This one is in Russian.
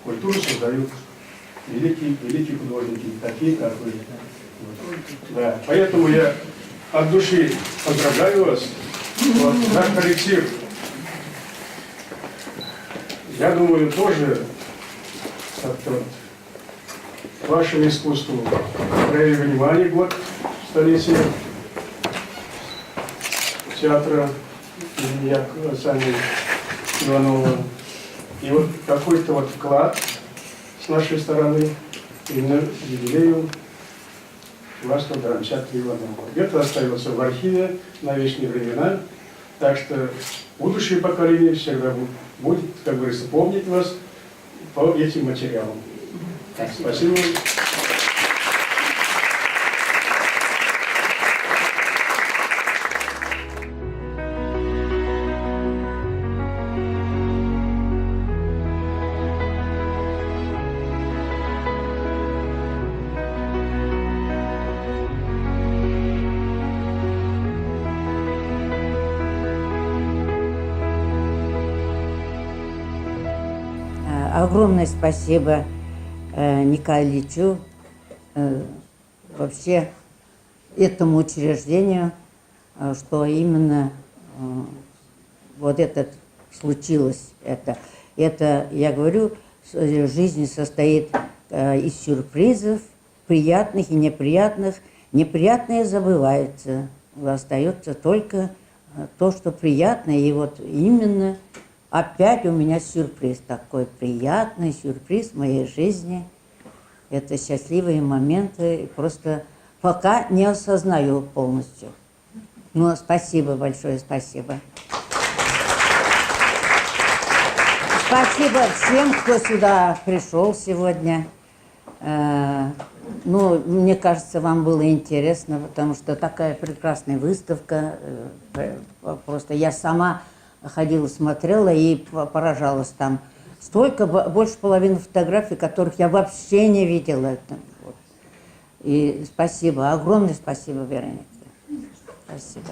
Культуру создают великие художники, такие, как вы. Да. Поэтому я от души поздравляю вас. Вот, наш коллектив, я думаю, тоже вашему искусству проявили внимание год столетия театра имени Саня Иванова. И вот какой-то вот вклад с нашей стороны именно к юбилею Власова Драмчата Иванова. Это остается в архиве на вечные времена. Так что будущее поколение всегда будет, как говорится, помнить вас по этим материалам. Спасибо. Огромное спасибо Николаю Ильичу, вообще этому учреждению, что именно вот это случилось. Это, я говорю, жизнь состоит из сюрпризов, приятных и неприятных. Неприятное забывается, остается только то, что приятное. И вот именно опять у меня сюрприз, такой приятный сюрприз в моей жизни. Это счастливые моменты, просто пока не осознаю полностью. Но спасибо большое, спасибо. Спасибо всем, кто сюда пришел сегодня. Ну, мне кажется, вам было интересно, потому что такая прекрасная выставка. Просто я сама ходила, смотрела и поражалась там. Столько, больше половины фотографий, которых я вообще не видела. Вот. И спасибо, огромное спасибо, Вероника. Спасибо.